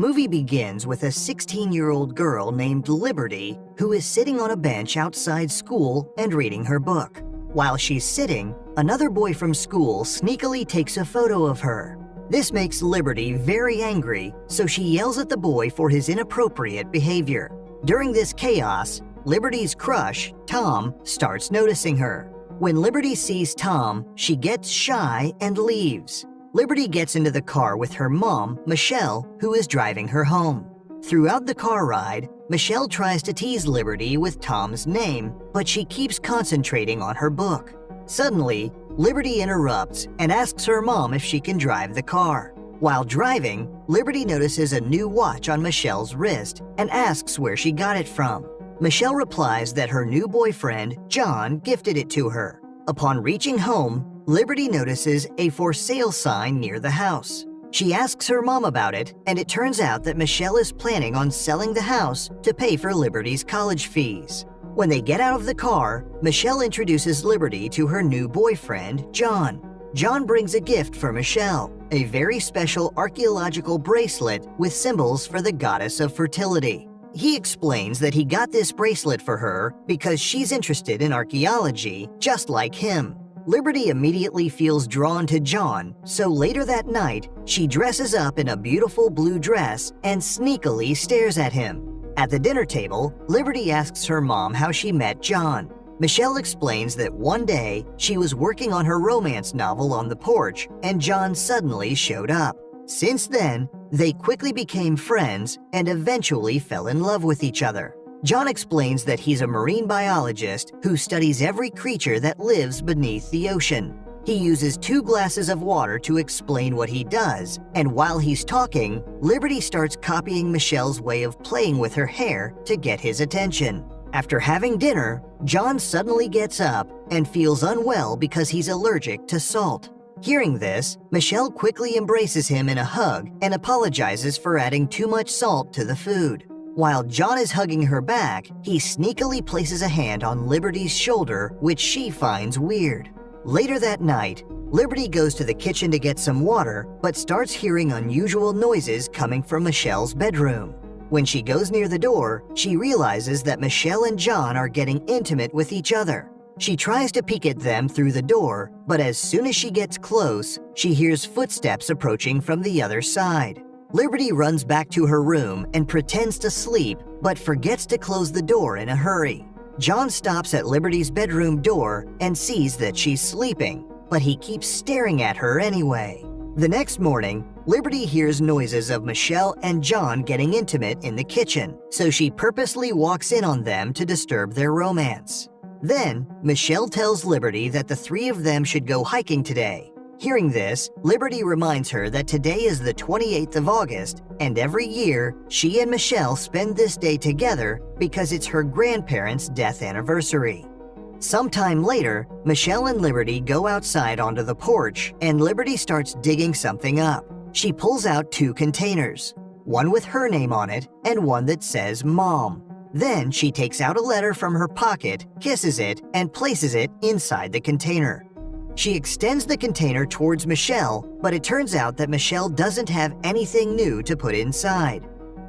The movie begins with a 16-year-old girl named Liberty who is sitting on a bench outside school and reading her book. While she's sitting, another boy from school sneakily takes a photo of her. This makes Liberty very angry, so she yells at the boy for his inappropriate behavior. During this chaos, Liberty's crush, Tom, starts noticing her. When Liberty sees Tom, she gets shy and leaves. Liberty gets into the car with her mom, Michelle, who is driving her home. Throughout the car ride, Michelle tries to tease Liberty with Tom's name, but she keeps concentrating on her book. Suddenly, Liberty interrupts and asks her mom if she can drive the car. While driving, Liberty notices a new watch on Michelle's wrist and asks where she got it from. Michelle replies that her new boyfriend, John, gifted it to her. Upon reaching home, Liberty notices a for sale sign near the house. She asks her mom about it, and it turns out that Michelle is planning on selling the house to pay for Liberty's college fees. When they get out of the car, Michelle introduces Liberty to her new boyfriend, John. John brings a gift for Michelle, a very special archaeological bracelet with symbols for the goddess of fertility. He explains that he got this bracelet for her because she's interested in archaeology, just like him. Liberty immediately feels drawn to John, so later that night, she dresses up in a beautiful blue dress and sneakily stares at him. At the dinner table, Liberty asks her mom how she met John. Michelle explains that one day, she was working on her romance novel on the porch, and John suddenly showed up. Since then, they quickly became friends and eventually fell in love with each other. John explains that he's a marine biologist who studies every creature that lives beneath the ocean. He uses 2 glasses of water to explain what he does, and while he's talking, Liberty starts copying Michelle's way of playing with her hair to get his attention. After having dinner, John suddenly gets up and feels unwell because he's allergic to salt. Hearing this, Michelle quickly embraces him in a hug and apologizes for adding too much salt to the food. While John is hugging her back, he sneakily places a hand on Liberty's shoulder, which she finds weird. Later that night, Liberty goes to the kitchen to get some water, but starts hearing unusual noises coming from Michelle's bedroom. When she goes near the door, she realizes that Michelle and John are getting intimate with each other. She tries to peek at them through the door, but as soon as she gets close, she hears footsteps approaching from the other side. Liberty runs back to her room and pretends to sleep, but forgets to close the door in a hurry. John stops at Liberty's bedroom door and sees that she's sleeping, but he keeps staring at her anyway. The next morning, Liberty hears noises of Michelle and John getting intimate in the kitchen, so she purposely walks in on them to disturb their romance. Then, Michelle tells Liberty that the 3 of them should go hiking today. Hearing this, Liberty reminds her that today is the 28th of August, and every year, she and Michelle spend this day together because it's her grandparents' death anniversary. Sometime later, Michelle and Liberty go outside onto the porch, and Liberty starts digging something up. She pulls out 2 containers, one with her name on it and one that says Mom. Then she takes out a letter from her pocket, kisses it, and places it inside the container. She extends the container towards Michelle, but it turns out that Michelle doesn't have anything new to put inside.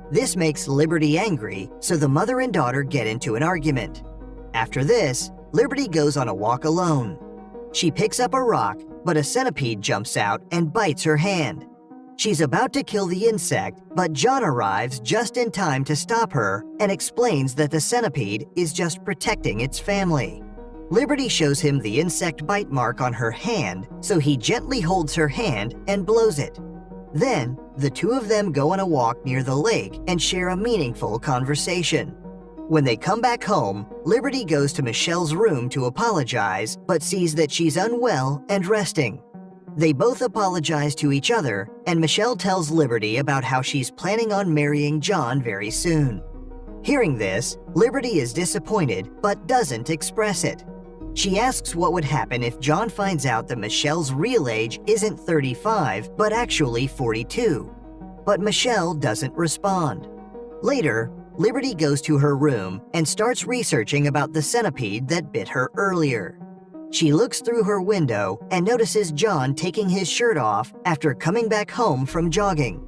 This makes Liberty angry, so the mother and daughter get into an argument. After this, Liberty goes on a walk alone. She picks up a rock, but a centipede jumps out and bites her hand. She's about to kill the insect, but John arrives just in time to stop her and explains that the centipede is just protecting its family. Liberty shows him the insect bite mark on her hand, so he gently holds her hand and blows it. Then, the 2 of them go on a walk near the lake and share a meaningful conversation. When they come back home, Liberty goes to Michelle's room to apologize, but sees that she's unwell and resting. They both apologize to each other, and Michelle tells Liberty about how she's planning on marrying John very soon. Hearing this, Liberty is disappointed but doesn't express it. She asks what would happen if John finds out that Michelle's real age isn't 35 but actually 42. But Michelle doesn't respond. Later, Liberty goes to her room and starts researching about the centipede that bit her earlier. She looks through her window and notices John taking his shirt off after coming back home from jogging.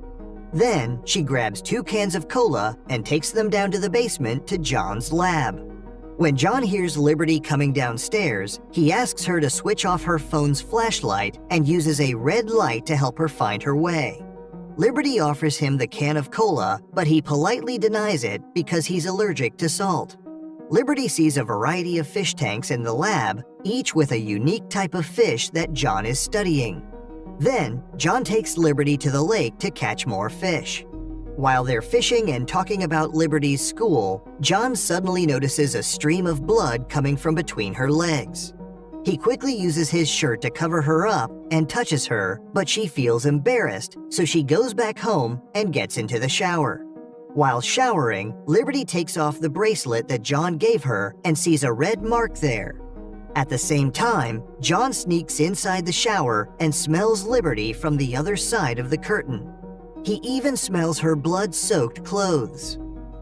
Then, she grabs 2 cans of cola and takes them down to the basement to John's lab. When John hears Liberty coming downstairs, he asks her to switch off her phone's flashlight and uses a red light to help her find her way. Liberty offers him the can of cola, but he politely denies it because he's allergic to salt. Liberty sees a variety of fish tanks in the lab, each with a unique type of fish that John is studying. Then, John takes Liberty to the lake to catch more fish. While they're fishing and talking about Liberty's school, John suddenly notices a stream of blood coming from between her legs. He quickly uses his shirt to cover her up and touches her, but she feels embarrassed, so she goes back home and gets into the shower. While showering, Liberty takes off the bracelet that John gave her and sees a red mark there. At the same time, John sneaks inside the shower and smells Liberty from the other side of the curtain. He even smells her blood-soaked clothes.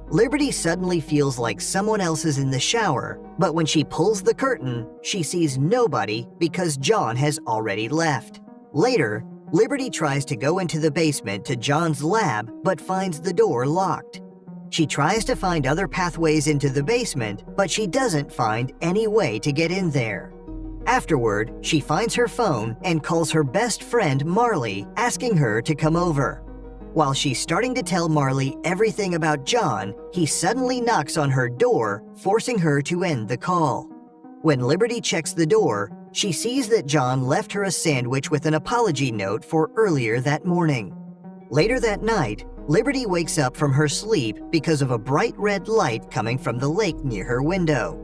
Liberty suddenly feels like someone else is in the shower, but when she pulls the curtain, she sees nobody because John has already left. Later, Liberty tries to go into the basement to John's lab but finds the door locked. She tries to find other pathways into the basement, but she doesn't find any way to get in there. Afterward, she finds her phone and calls her best friend Marley, asking her to come over. While she's starting to tell Marley everything about John, he suddenly knocks on her door, forcing her to end the call. When Liberty checks the door, she sees that John left her a sandwich with an apology note for earlier that morning. Later that night, Liberty wakes up from her sleep because of a bright red light coming from the lake near her window.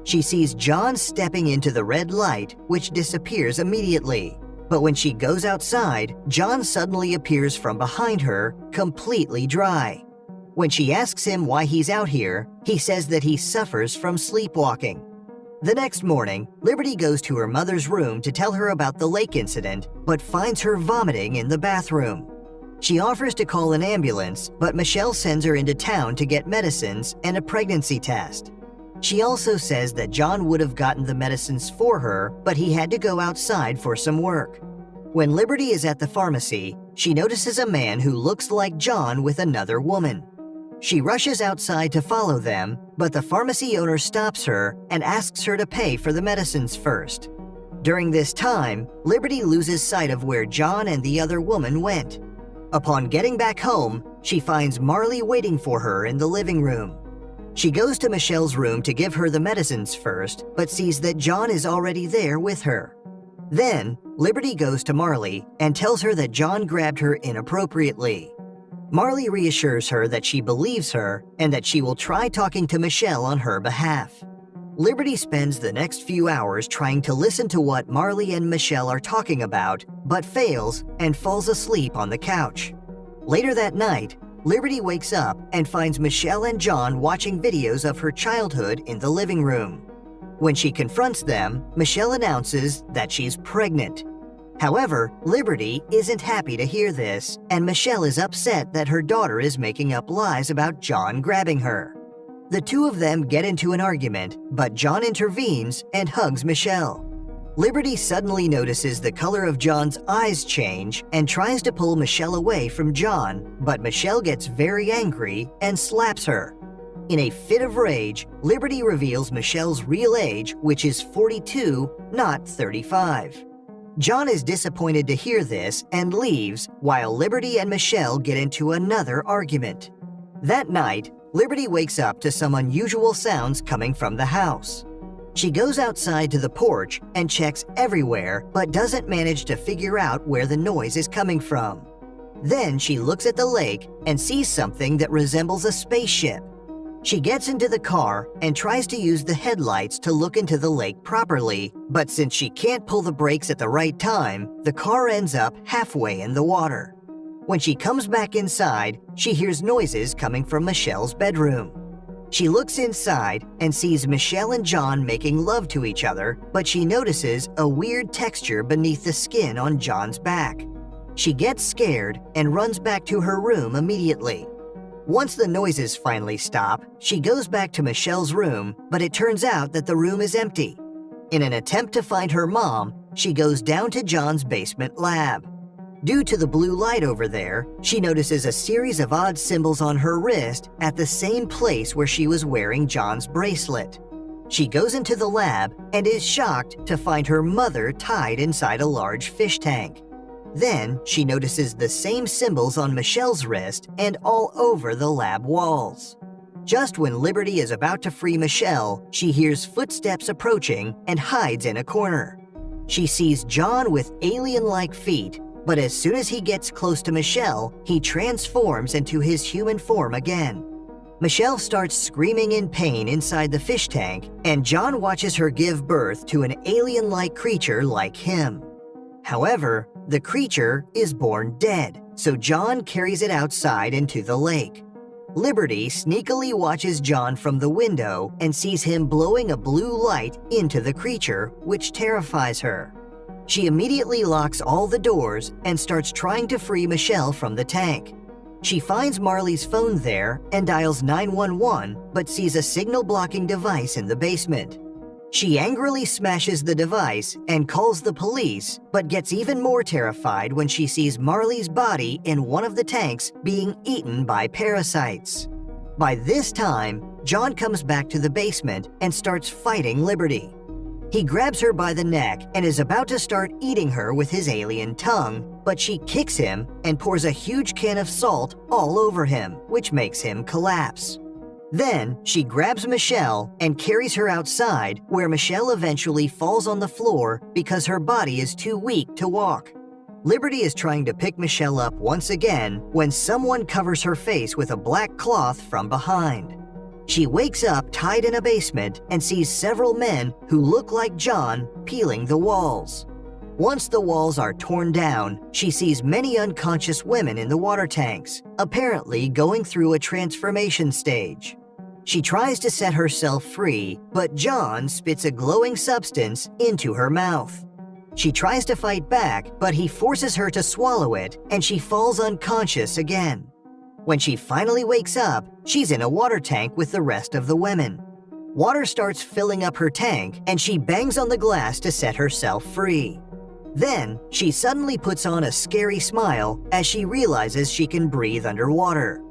She sees John stepping into the red light, which disappears immediately. But when she goes outside, John suddenly appears from behind her, completely dry. When she asks him why he's out here, he says that he suffers from sleepwalking. The next morning, Liberty goes to her mother's room to tell her about the lake incident, but finds her vomiting in the bathroom. She offers to call an ambulance, but Michelle sends her into town to get medicines and a pregnancy test. She also says that John would have gotten the medicines for her, but he had to go outside for some work. When Liberty is at the pharmacy, she notices a man who looks like John with another woman. She rushes outside to follow them, but the pharmacy owner stops her and asks her to pay for the medicines first. During this time, Liberty loses sight of where John and the other woman went. Upon getting back home, she finds Marley waiting for her in the living room. She goes to Michelle's room to give her the medicines first, but sees that John is already there with her. Then, Liberty goes to Marley and tells her that John grabbed her inappropriately. Marley reassures her that she believes her and that she will try talking to Michelle on her behalf. Liberty spends the next few hours trying to listen to what Marley and Michelle are talking about, but fails and falls asleep on the couch. Later that night, Liberty wakes up and finds Michelle and John watching videos of her childhood in the living room. When she confronts them, Michelle announces that she's pregnant. However, Liberty isn't happy to hear this, and Michelle is upset that her daughter is making up lies about John grabbing her. The two of them get into an argument, but John intervenes and hugs Michelle. Liberty suddenly notices the color of John's eyes change and tries to pull Michelle away from John, but Michelle gets very angry and slaps her. In a fit of rage, Liberty reveals Michelle's real age, which is 42, not 35. John is disappointed to hear this and leaves, while Liberty and Michelle get into another argument. That night, Liberty wakes up to some unusual sounds coming from the house. She goes outside to the porch and checks everywhere, but doesn't manage to figure out where the noise is coming from. Then she looks at the lake and sees something that resembles a spaceship. She gets into the car and tries to use the headlights to look into the lake properly, but since she can't pull the brakes at the right time, the car ends up halfway in the water. When she comes back inside, she hears noises coming from Michelle's bedroom. She looks inside and sees Michelle and John making love to each other, but she notices a weird texture beneath the skin on John's back. She gets scared and runs back to her room immediately. Once the noises finally stop, she goes back to Michelle's room, but it turns out that the room is empty. In an attempt to find her mom, she goes down to John's basement lab. Due to the blue light over there, she notices a series of odd symbols on her wrist at the same place where she was wearing John's bracelet. She goes into the lab and is shocked to find her mother tied inside a large fish tank. Then she notices the same symbols on Michelle's wrist and all over the lab walls. Just when Liberty is about to free Michelle, she hears footsteps approaching and hides in a corner. She sees John with alien-like feet, but as soon as he gets close to Michelle, he transforms into his human form again. Michelle starts screaming in pain inside the fish tank, and John watches her give birth to an alien-like creature like him. However, the creature is born dead, so John carries it outside into the lake. Liberty sneakily watches John from the window and sees him blowing a blue light into the creature, which terrifies her. She immediately locks all the doors and starts trying to free Michelle from the tank. She finds Marley's phone there and dials 911, but sees a signal-blocking device in the basement. She angrily smashes the device and calls the police, but gets even more terrified when she sees Marley's body in one of the tanks being eaten by parasites. By this time, John comes back to the basement and starts fighting Liberty. He grabs her by the neck and is about to start eating her with his alien tongue, but she kicks him and pours a huge can of salt all over him, which makes him collapse. Then, she grabs Michelle and carries her outside, where Michelle eventually falls on the floor because her body is too weak to walk. Liberty is trying to pick Michelle up once again when someone covers her face with a black cloth from behind. She wakes up tied in a basement and sees several men who look like John peeling the walls. Once the walls are torn down, she sees many unconscious women in the water tanks, apparently going through a transformation stage. She tries to set herself free, but John spits a glowing substance into her mouth. She tries to fight back, but he forces her to swallow it, and she falls unconscious again. When she finally wakes up, she's in a water tank with the rest of the women. Water starts filling up her tank, and she bangs on the glass to set herself free. Then, she suddenly puts on a scary smile as she realizes she can breathe underwater.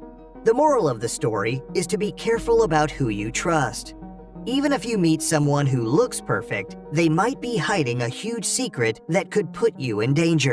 The moral of the story is to be careful about who you trust. Even if you meet someone who looks perfect, they might be hiding a huge secret that could put you in danger.